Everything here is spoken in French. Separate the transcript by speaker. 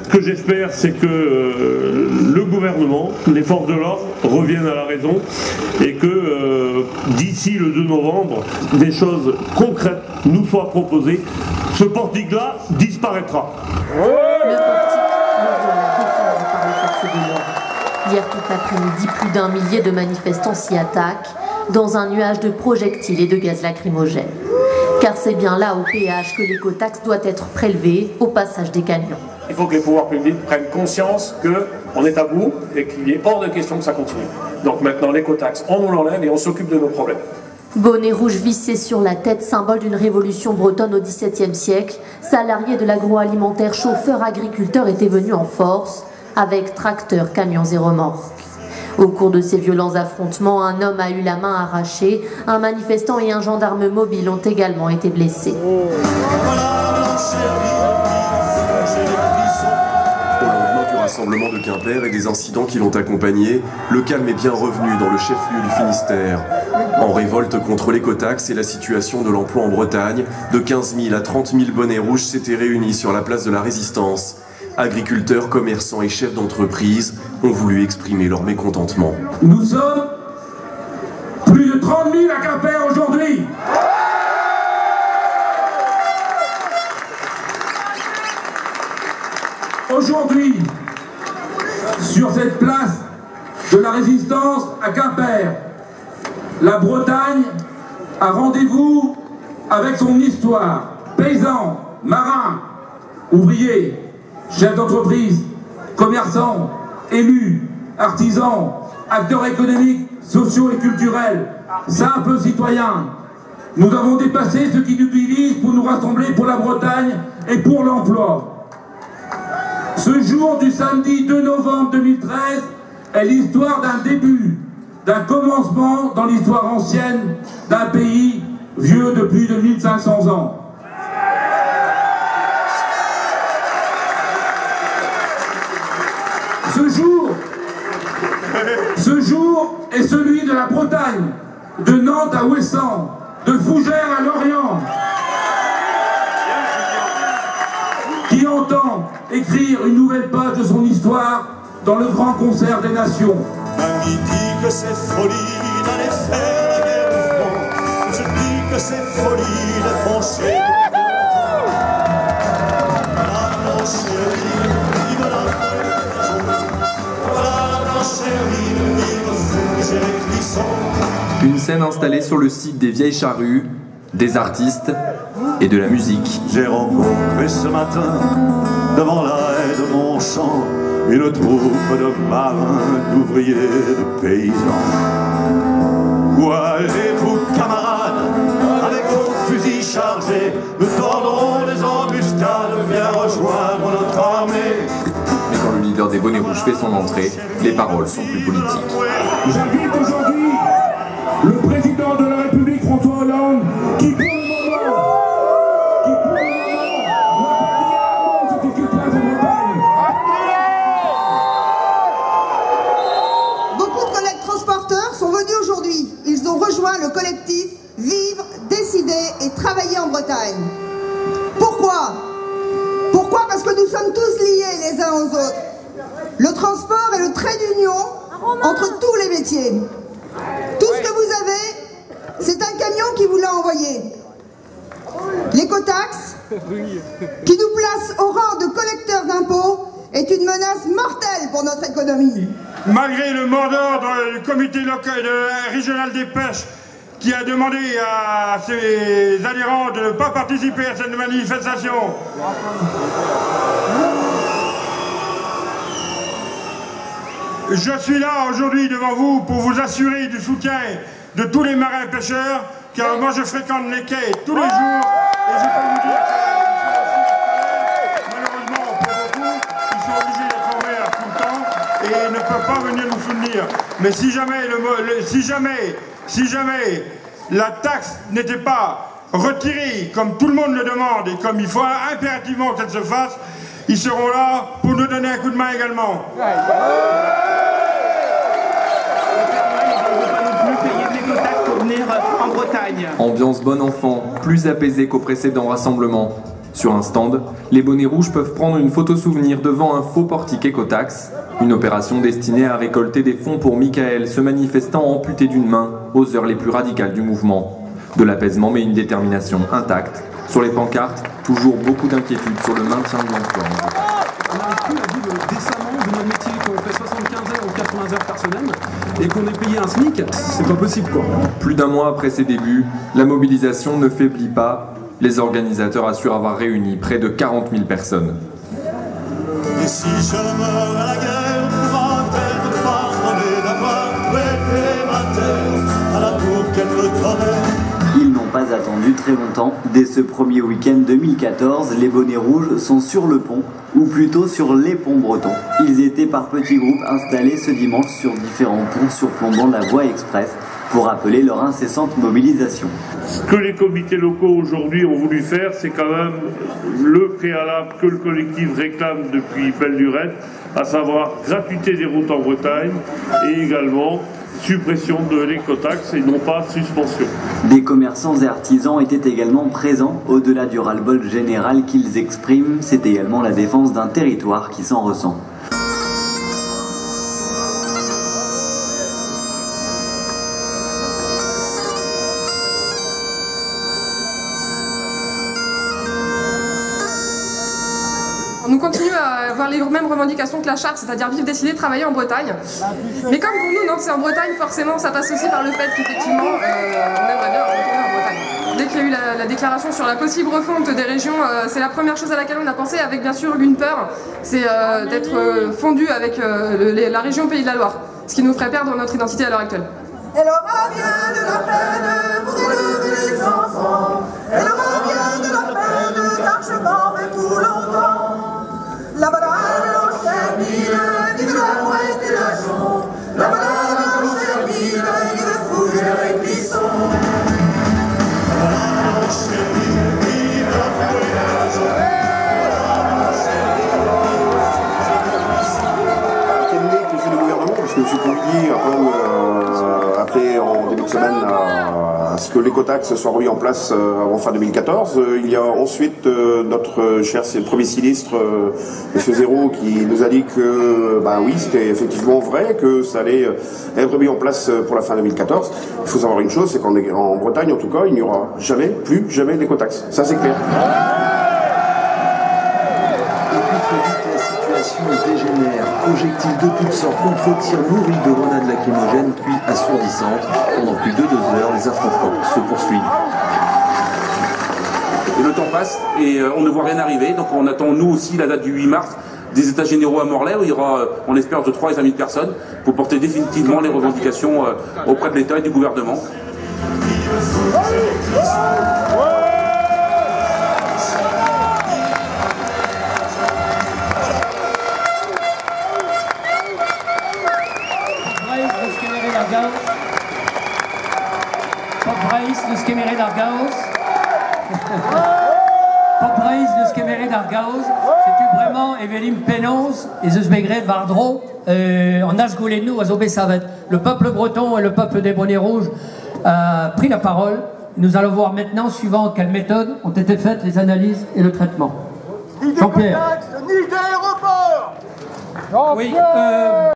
Speaker 1: Ce que j'espère, c'est que le gouvernement, les forces de l'ordre reviennent à la raison et que d'ici le 2 novembre, des choses concrètes nous soient proposées. Ce portique-là disparaîtra.
Speaker 2: Le portique, le voilà défendu par les forces de l'ordre. Hier toute l'après-midi, plus d'1 millier de manifestants s'y attaquent dans un nuage de projectiles et de gaz lacrymogène. Car c'est bien là, au péage, que l'écotaxe doit être prélevée au passage des camions.
Speaker 3: Il faut que les pouvoirs publics prennent conscience qu'on est à bout et qu'il est hors de question que ça continue. Donc maintenant, l'écotaxe, on nous l'enlève et on s'occupe de nos problèmes.
Speaker 2: Bonnet rouge vissé sur la tête, symbole d'une révolution bretonne au XVIIe siècle, salariés de l'agroalimentaire, chauffeurs, agriculteurs étaient venus en force avec tracteurs, camions et remorques. Au cours de ces violents affrontements, un homme a eu la main arrachée, un manifestant et un gendarme mobile ont également été blessés.
Speaker 4: Au lendemain du rassemblement de Quimper et des incidents qui l'ont accompagné, le calme est bien revenu dans le chef-lieu du Finistère. En révolte contre l'écotaxe et la situation de l'emploi en Bretagne, de 15 000 à 30 000 bonnets rouges s'étaient réunis sur la place de la Résistance. Agriculteurs, commerçants et chefs d'entreprise ont voulu exprimer leur mécontentement.
Speaker 5: Nous sommes plus de 30 000 à Quimper aujourd'hui. Aujourd'hui, sur cette place de la Résistance à Quimper, la Bretagne a rendez-vous avec son histoire. Paysans, marins, ouvriers, chefs d'entreprise, commerçants, élus, artisans, acteurs économiques, sociaux et culturels, simples citoyens. Nous avons dépassé ce qui nous divise pour nous rassembler pour la Bretagne et pour l'emploi. Ce jour du samedi 2 novembre 2013 est l'histoire d'un début, d'un commencement dans l'histoire ancienne d'un pays vieux de plus de 1500 ans. Ce jour est celui de la Bretagne, de Nantes à Ouessant, de Fougères à Lorient, qui entend écrire une nouvelle page de son histoire dans le grand concert des nations.
Speaker 6: Mamie dit que c'est folie d'aller faire la guerre au front. Je dis que c'est folie de trancher. La blanche chérie, vive la voilà la blanche chérie, vive Fougères et Clisson.
Speaker 7: Une scène installée sur le site des Vieilles Charrues, des artistes et de la musique.
Speaker 6: J'ai rencontré ce matin, devant la haie de mon champ, une troupe de marins, d'ouvriers, de paysans. Où allez-vous, camarades, avec vos fusils chargés? Nous tordrons les embuscades, viens rejoindre notre armée.
Speaker 7: Mais quand le leader des bonnets rouges fait son entrée, les paroles sont plus politiques.
Speaker 5: J'invite aujourd'hui le président de la République, François Hollande, qui pour le moment ce qui se passe en Bretagne.
Speaker 8: Beaucoup de collègues transporteurs sont venus aujourd'hui. Ils ont rejoint le collectif Vivre, Décider et Travailler en Bretagne. Pourquoi? Pourquoi? Parce que nous sommes tous liés les uns aux autres. Le transport est le trait d'union entre tous les métiers. Tout ce que vous avez, c'est un camion qui vous l'a envoyé. L'écotaxe, qui nous place au rang de collecteur d'impôts, est une menace mortelle pour notre économie.
Speaker 9: Malgré le mot d'ordre du comité local régional des pêches qui a demandé à ses adhérents de ne pas participer à cette manifestation, je suis là aujourd'hui devant vous pour vous assurer du soutien de tous les marins pêcheurs, car moi je fréquente les quais tous les jours et je peux vous dire que malheureusement pour beaucoup, ils sont obligés d'être en mer tout le temps et ne peuvent pas venir nous soutenir. Mais si jamais la taxe n'était pas retirée comme tout le monde le demande et comme il faut impérativement qu'elle se fasse, ils seront là pour nous donner un coup de main également.
Speaker 7: Ambiance bon enfant, plus apaisée qu'au précédent rassemblement. Sur un stand, les bonnets rouges peuvent prendre une photo souvenir devant un faux portique écotaxe, une opération destinée à récolter des fonds pour Michael, ce manifestant amputé d'une main aux heures les plus radicales du mouvement. De l'apaisement mais une détermination intacte. Sur les pancartes, toujours beaucoup d'inquiétudes sur le maintien de l'emploi.
Speaker 10: On n'arrive plus à vivre décemment de notre métier, qu'on fait 75 heures ou 80 heures par semaine et qu'on est payé un SMIC, c'est pas possible quoi.
Speaker 7: Plus d'un mois après ses débuts, la mobilisation ne faiblit pas. Les organisateurs assurent avoir réuni près de 40 000 personnes.
Speaker 6: Et si je meurs à la guerre, pourra-t-elle ne pardonner d'avoir préféré ma terre à l'amour qu'elle me donnait?
Speaker 11: Ils n'ont pas attendu très longtemps. Dès ce premier week-end 2014, les bonnets rouges sont sur le pont, ou plutôt sur les ponts bretons. Ils étaient par petits groupes installés ce dimanche sur différents ponts surplombant la voie express pour appeler leur incessante mobilisation.
Speaker 1: Ce que les comités locaux aujourd'hui ont voulu faire, c'est quand même le préalable que le collectif réclame depuis belle lurette, à savoir gratuité des routes en Bretagne et également suppression de l'écotaxe et non pas suspension.
Speaker 11: Des commerçants et artisans étaient également présents. Au-delà du ras-le-bol général qu'ils expriment, c'est également la défense d'un territoire qui s'en ressent.
Speaker 12: On continue à avoir les mêmes revendications que la charte, c'est-à-dire vivre, décider, travailler en Bretagne. Mais comme pour nous, Nantes c'est en Bretagne, forcément ça passe aussi par le fait qu'effectivement on aimerait bien retourner en Bretagne. Dès qu'il y a eu la déclaration sur la possible refonte des régions, c'est la première chose à laquelle on a pensé, avec bien sûr une peur, c'est d'être fondu avec la région Pays de la Loire, ce qui nous ferait perdre notre identité à l'heure actuelle.
Speaker 13: Elle aura bien de la peine pour élever les enfants, elle aura bien de la peine car je m'en vais pour longtemps. La balade blanche termine, vive la mouette et la jonc. La balade blanche termine, vive Fougères et Plisson. La balade blanche termine, vive la mouette et la jonc.
Speaker 14: Quelle idée que fait le gouvernement, parce que M. Pouilly a quand même appelé en début de semaine à ce que l'écotaxe soit remis en place avant fin 2014. Il y a ensuite notre cher premier sinistre, M. Zéro, qui nous a dit que oui, c'était effectivement vrai, que ça allait être remis en place pour la fin 2014. Il faut savoir une chose, c'est qu'en Bretagne, en tout cas, il n'y aura jamais, plus jamais d'écotaxe. Ça, c'est clair.
Speaker 15: Dégénère, projectiles de toutes sortes, contre-tirs nourris de grenades lacrymogènes, puis assourdissantes. Pendant plus de 2 heures, les affrontements se poursuivent.
Speaker 16: Et le temps passe et on ne voit rien arriver, donc on attend nous aussi la date du 8 mars des états généraux à Morlaix où il y aura, on espère, de 3 à 5 000 personnes pour porter définitivement les revendications auprès de l'État et du gouvernement.
Speaker 17: Poppreis de Skemeret d'Argaos. Poppreis de Skemeret d'Argaos. C'est vraiment Eveline Pénose et Zeusbegret Vardro. En Asgoulénou, à Zobé-Savet. Le peuple breton et le peuple des bonnets rouges a pris la parole. Nous allons voir maintenant, suivant quelles méthodes ont été faites les analyses et le traitement. Jean-Pierre.
Speaker 13: Ni d'aéroport.
Speaker 17: Oui.